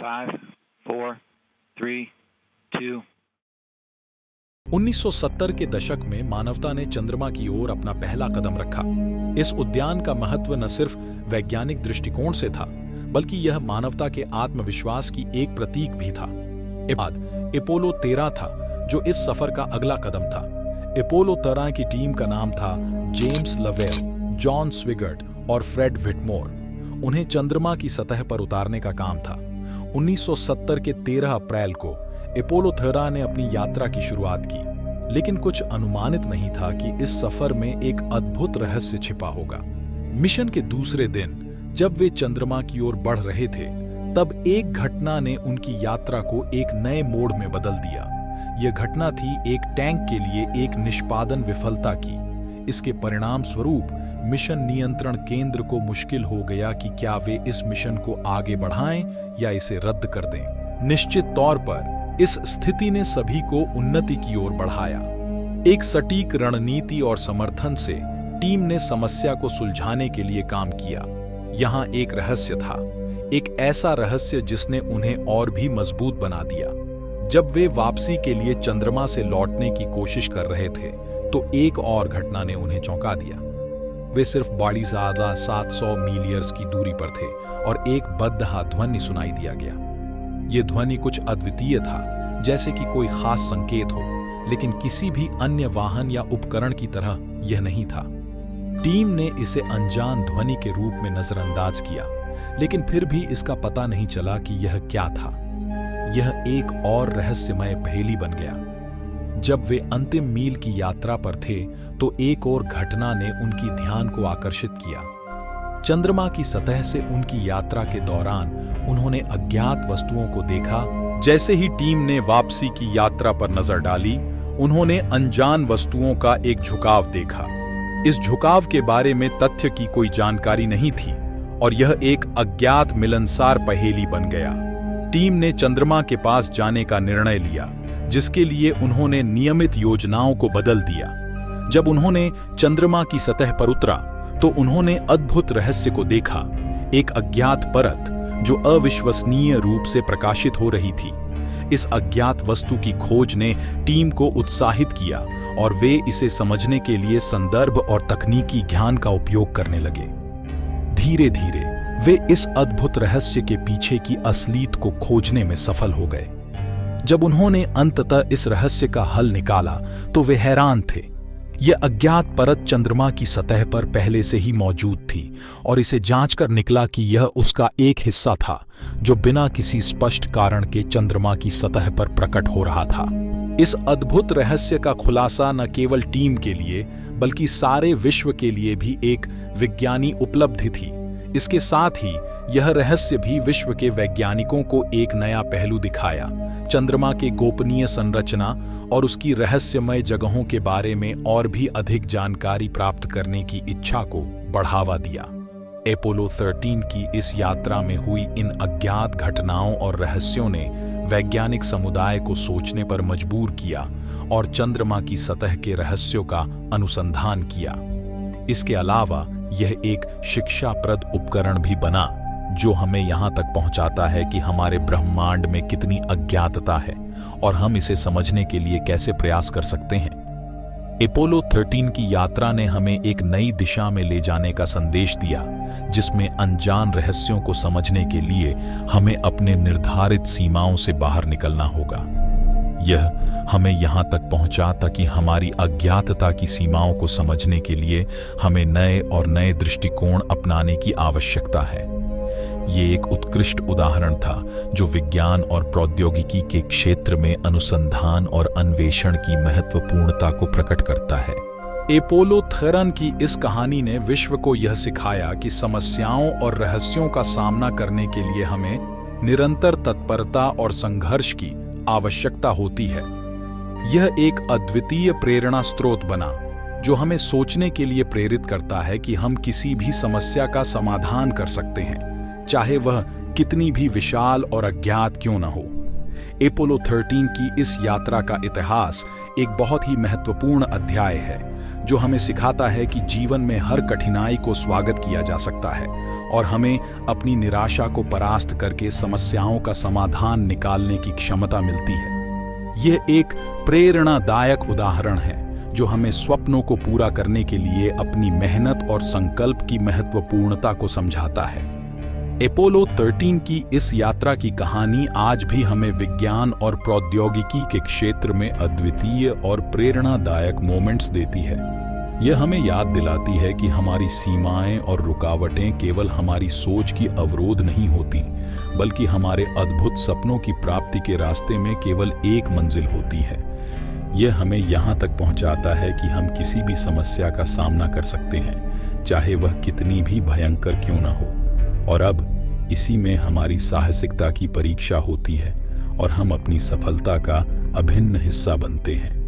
5, 4, 3, 2. 1970 के दशक में मानवता ने चंद्रमा की ओर अपना पहला कदम रखा। इस उद्यान का महत्व न सिर्फ वैज्ञानिक दृष्टिकोण से था, बल्कि यह मानवता के आत्मविश्वास की एक प्रतीक भी था। इसके बाद अपोलो 13 था, जो इस सफर का अगला कदम था। अपोलो 13 की टीम का नाम था जेम्स लवेल, जॉन स्विगर्ट और फ्रेड व्हिटमोर। उन्हें चंद्रमा की सतह पर उतारने का काम था। 1970 के 13 अप्रैल को अपोलो 13 ने अपनी यात्रा की शुरुआत की, लेकिन कुछ अनुमानित नहीं था कि इस सफर में एक अद्भुत रहस्य छिपा होगा। मिशन के दूसरे दिन जब वे चंद्रमा की ओर बढ़ रहे थे, तब एक घटना ने उनकी यात्रा को एक नए मोड़ में बदल दिया। यह घटना थी एक टैंक के लिए एक निष्पादन विफलता की। इसके परिणाम स्वरूप मिशन नियंत्रण केंद्र को मुश्किल हो गया कि क्या वे इस मिशन को आगे बढ़ाएं या इसे रद्द कर दें। निश्चित तौर पर इस स्थिति ने सभी को उन्नति की ओर बढ़ाया। एक सटीक रणनीति और समर्थन से टीम ने समस्या को सुलझाने के लिए काम किया। यहाँ एक रहस्य था, एक ऐसा रहस्य जिसने उन्हें और भी मजबूत बना दिया। जब वे वापसी के लिए चंद्रमा से लौटने की कोशिश कर रहे थे, तो एक और घटना ने उन्हें चौंका दिया। वे सिर्फ बड़ी ज्यादा 700 मीलियर्स की दूरी पर थे और एक बदहा ध्वनि सुनाई दिया गया। यह ध्वनि कुछ अद्वितीय था, जैसे कि कोई खास संकेत हो, लेकिन किसी भी अन्य वाहन या उपकरण की तरह यह नहीं था। टीम ने इसे अनजान ध्वनि के रूप में नजरअंदाज किया, लेकिन फिर भी इसका पता नहीं चला कि यह क्या था। यह एक और रहस्यमय पहेली बन गया। जब वे अंतिम मील की यात्रा पर थे, तो एक और घटना ने उनकी ध्यान को आकर्षित किया। चंद्रमा की सतह से उनकी यात्रा के दौरान उन्होंने अज्ञात वस्तुओं को देखा। जैसे ही टीम ने वापसी की यात्रा पर नजर डाली, उन्होंने अनजान वस्तुओं का एक झुकाव देखा। इस झुकाव के बारे में तथ्य की कोई जानकारी नहीं थी और यह एक अज्ञात मिलनसार पहेली बन गया। टीम ने चंद्रमा के पास जाने का निर्णय लिया, जिसके लिए उन्होंने नियमित योजनाओं को बदल दिया। जब उन्होंने चंद्रमा की सतह पर उतरा, तो उन्होंने अद्भुत रहस्य को देखा, एक अज्ञात परत जो अविश्वसनीय रूप से प्रकाशित हो रही थी। इस अज्ञात वस्तु की खोज ने टीम को उत्साहित किया और वे इसे समझने के लिए संदर्भ और तकनीकी ज्ञान का उपयोग करने लगे। धीरे धीरे वे इस अद्भुत रहस्य के पीछे की असलियत को खोजने में सफल हो गए। जब उन्होंने अंततः इस रहस्य का हल निकाला, तो वे हैरान थे। यह अज्ञात परत चंद्रमा की सतह पर पहले से ही मौजूद थी और इसे जांचकर निकला कि यह उसका एक हिस्सा था, जो बिना किसी स्पष्ट कारण के चंद्रमा की सतह पर प्रकट हो रहा था। इस अद्भुत रहस्य का खुलासा न केवल टीम के लिए, बल्कि सारे विश्व के लिए भी एक विज्ञानी उपलब्धि थी। इसके साथ ही यह रहस्य भी विश्व के वैज्ञानिकों को एक नया पहलू दिखाया, चंद्रमा के गोपनीय संरचना और उसकी रहस्यमय जगहों के बारे में और भी अधिक जानकारी प्राप्त करने की इच्छा को बढ़ावा दिया। अपोलो 13 की इस यात्रा में हुई इन अज्ञात घटनाओं और रहस्यों ने वैज्ञानिक समुदाय को सोचने पर मजबूर किया और चंद्रमा की सतह के रहस्यों का अनुसंधान किया। इसके अलावा यह एक शिक्षाप्रद उपकरण भी बना, जो हमें यहाँ तक पहुँचाता है कि हमारे ब्रह्मांड में कितनी अज्ञातता है और हम इसे समझने के लिए कैसे प्रयास कर सकते हैं। अपोलो 13 की यात्रा ने हमें एक नई दिशा में ले जाने का संदेश दिया, जिसमें अनजान रहस्यों को समझने के लिए हमें अपने निर्धारित सीमाओं से बाहर निकलना होगा। यह हमें यहाँ तक पहुँचा ताकि हमारी अज्ञातता की सीमाओं को समझने के लिए हमें नए और नए दृष्टिकोण अपनाने की आवश्यकता है। ये एक उत्कृष्ट उदाहरण था जो विज्ञान और प्रौद्योगिकी के क्षेत्र में अनुसंधान और अन्वेषण की महत्वपूर्णता को प्रकट करता है। अपोलो 13 की इस कहानी ने विश्व को यह सिखाया कि समस्याओं और रहस्यों का सामना करने के लिए हमें निरंतर तत्परता और संघर्ष की आवश्यकता होती है। यह एक अद्वितीय प्रेरणा स्रोत बना, जो हमें सोचने के लिए प्रेरित करता है कि हम किसी भी समस्या का समाधान कर सकते हैं, चाहे वह कितनी भी विशाल और अज्ञात क्यों न हो। अपोलो 13 की इस यात्रा का इतिहास एक बहुत ही महत्वपूर्ण अध्याय है, जो हमें सिखाता है कि जीवन में हर कठिनाई को स्वागत किया जा सकता है और हमें अपनी निराशा को परास्त करके समस्याओं का समाधान निकालने की क्षमता मिलती है। यह एक प्रेरणादायक उदाहरण है जो हमें स्वप्नों को पूरा करने के लिए अपनी मेहनत और संकल्प की महत्वपूर्णता को समझाता है। अपोलो 13 की इस यात्रा की कहानी आज भी हमें विज्ञान और प्रौद्योगिकी के क्षेत्र में अद्वितीय और प्रेरणादायक मोमेंट्स देती है। यह हमें याद दिलाती है कि हमारी सीमाएं और रुकावटें केवल हमारी सोच की अवरोध नहीं होती, बल्कि हमारे अद्भुत सपनों की प्राप्ति के रास्ते में केवल एक मंजिल होती है। यह हमें यहाँ तक पहुँचाता है कि हम किसी भी समस्या का सामना कर सकते हैं, चाहे वह कितनी भी भयंकर क्यों न हो। और अब इसी में हमारी साहसिकता की परीक्षा होती है और हम अपनी सफलता का अभिन्न हिस्सा बनते हैं।